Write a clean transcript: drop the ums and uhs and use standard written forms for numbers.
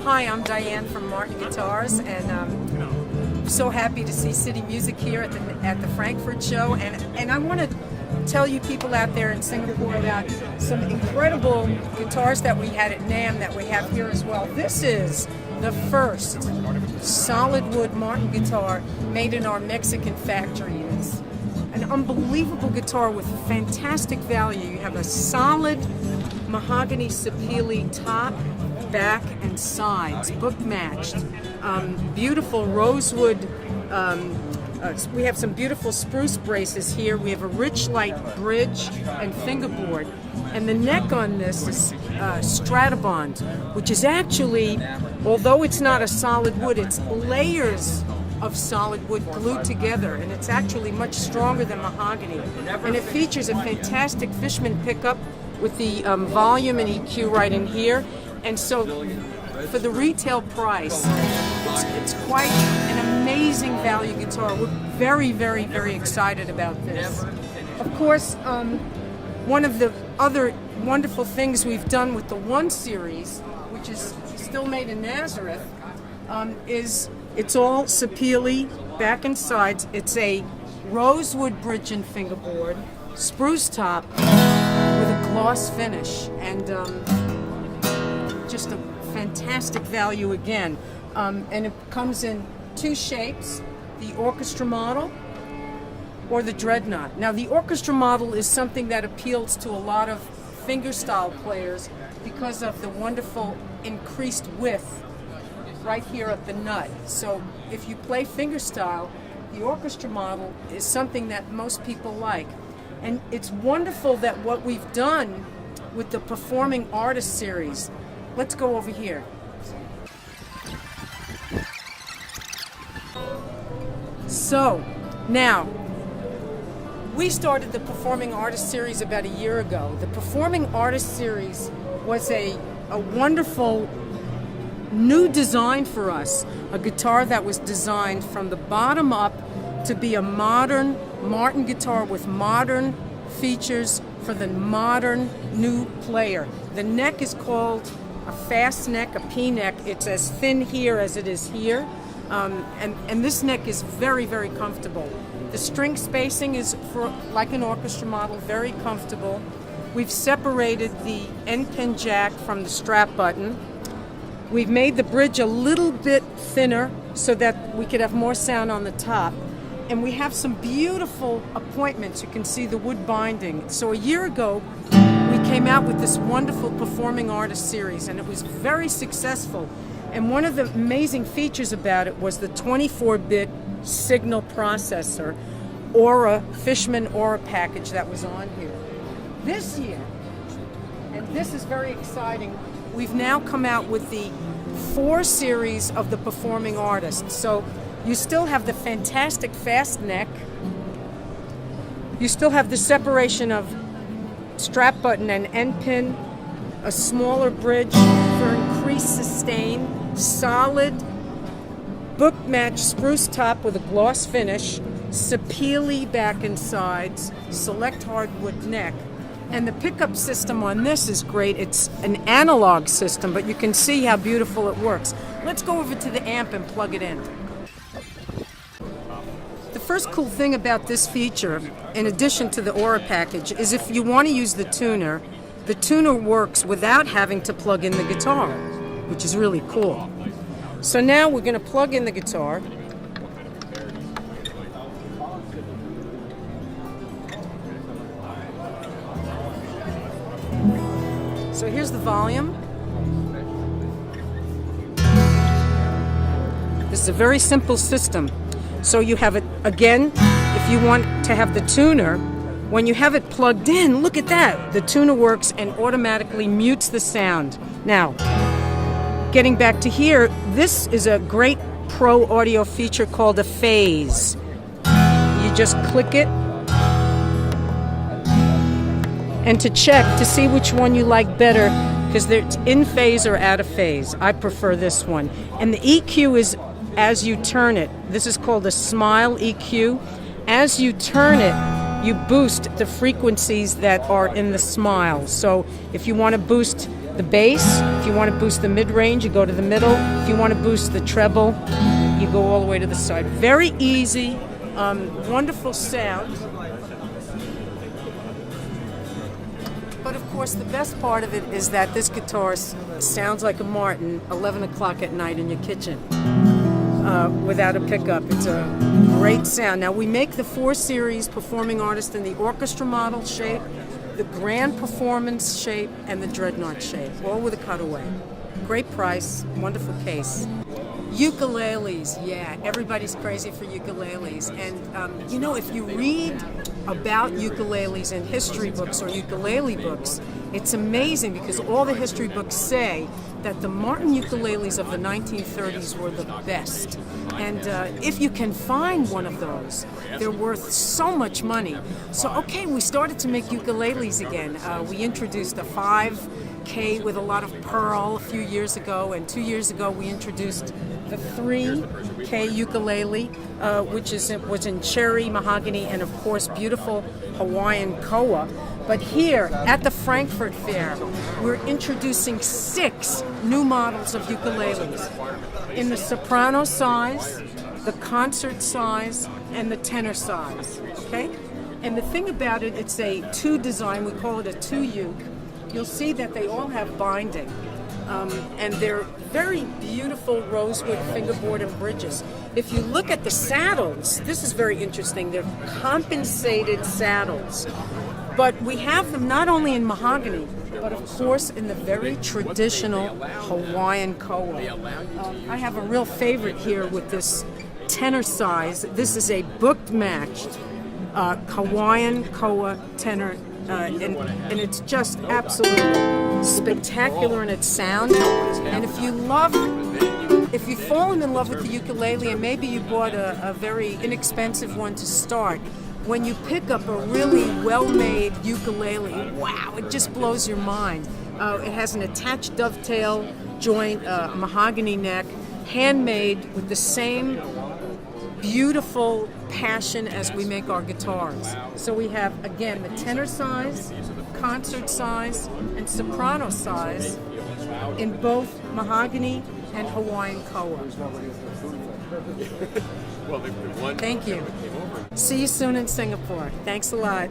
Hi, I'm Diane from Martin Guitars, and I'm so happy to see City Music here at the Frankfurt show. And I want to tell you people out there in Singapore about some incredible guitars that we had at NAMM that we have here as well. This is the first solid wood Martin guitar made in our Mexican factory. It's an unbelievable guitar with fantastic value. You have a solid mahogany sapele top, back, and sides, book matched. Beautiful rosewood. We have some beautiful spruce braces here. We have a rich light bridge and fingerboard. And the neck on this is Stratobond, which is actually, although it's not a solid wood, it's layers of solid wood glued together, and it's actually much stronger than mahogany. And it features a fantastic Fishman pickup with the volume and EQ right in here. And so for the retail price, it's quite an amazing value guitar. We're very, very, very excited about this. Of course, one of the other wonderful things we've done with the 1 series, which is still made in Nazareth, is it's all sapele, back and sides. It's a rosewood bridge and fingerboard, spruce top with a gloss finish, and just a fantastic value again. And it comes in 2 shapes, the orchestra model or the dreadnought. Now the orchestra model is something that appeals to a lot of fingerstyle players because of the wonderful increased width right here at the nut. So if you play fingerstyle, the orchestra model is something that most people like. And it's wonderful that what we've done with the Performing Artist series. Let's go over here. So, now, we started the Performing Artist series about a year ago. The Performing Artist series was a wonderful new design for us, a guitar that was designed from the bottom up to be a modern Martin guitar with modern features for the modern new player. The neck is called a fast neck, a P-neck. It's as thin here as it is here, and this neck is very, very comfortable. The string spacing is, for like an orchestra model, very comfortable. We've separated the end pin jack from the strap button. We've made the bridge a little bit thinner so that we could have more sound on the top. And we have some beautiful appointments. You can see the wood binding. So a year ago, we came out with this wonderful Performing Artist series, and it was very successful. And one of the amazing features about it was the 24-bit signal processor, Aura, Fishman Aura package that was on here. This year, and this is very exciting, we've now come out with the 4 series of the Performing Artist. So you still have the fantastic fast neck. You still have the separation of strap button and end pin, a smaller bridge for increased sustain, solid book match spruce top with a gloss finish, sapele back and sides, select hardwood neck. And the pickup system on this is great. It's an analog system, but you can see how beautiful it works. Let's go over to the amp and plug it in. The first cool thing about this feature, in addition to the Aura package, is if you want to use the tuner works without having to plug in the guitar, which is really cool. So now we're going to plug in the guitar. So here's the volume. This is a very simple system. So you have it, again, if you want to have the tuner, when you have it plugged in, look at that. The tuner works and automatically mutes the sound. Now, getting back to here, this is a great pro audio feature called a phase. You just click it, and to check to see which one you like better, because it's in phase or out of phase. I prefer this one. And the EQ is as you turn it. This is called a smile EQ. As you turn it, you boost the frequencies that are in the smile. So if you want to boost The bass, if you want to boost the mid-range, you go to the middle. If you want to boost the treble, you go all the way to the side. Very easy, wonderful sound. But of course, the best part of it is that this guitar sounds like a Martin 11 o'clock at night in your kitchen without a pickup. It's a great sound. Now, we make the 4 Series performing artist in the orchestra model shape, the grand performance shape, and the dreadnought shape, all with a cutaway. Great price, wonderful case. Ukuleles, yeah, everybody's crazy for ukuleles. And you know, if you read about ukuleles in history books or ukulele books, it's amazing because all the history books say that the Martin ukuleles of the 1930s were the best. And if you can find one of those, they're worth so much money. So, okay, we started to make ukuleles again. We introduced a 5K with a lot of pearl a few years ago, and 2 years ago we introduced the 3K ukulele, which was in cherry, mahogany, and of course beautiful Hawaiian koa. But here at the Frankfurt Fair, we're introducing 6 new models of ukuleles in the soprano size, the concert size, and the tenor size. Okay? And the thing about it, it's a 2 design. We call it a 2 uke. You'll see that they all have binding. And they're very beautiful rosewood fingerboard and bridges. If you look at the saddles, this is very interesting. They're compensated saddles. But we have them not only in mahogany, but of course in the very traditional Hawaiian koa. I have a real favorite here with this tenor size. This is a booked matched Hawaiian koa tenor, and it's just absolutely spectacular in its sound. And if you've fallen in love with the ukulele and maybe you bought a very inexpensive one to start, when you pick up a really well-made ukulele, wow, it just blows your mind. It has an attached dovetail joint, a mahogany neck, handmade with the same beautiful passion as we make our guitars. So we have, again, the tenor size, concert size, and soprano size in both mahogany and Hawaiian koa. Thank you. See you soon in Singapore. Thanks a lot.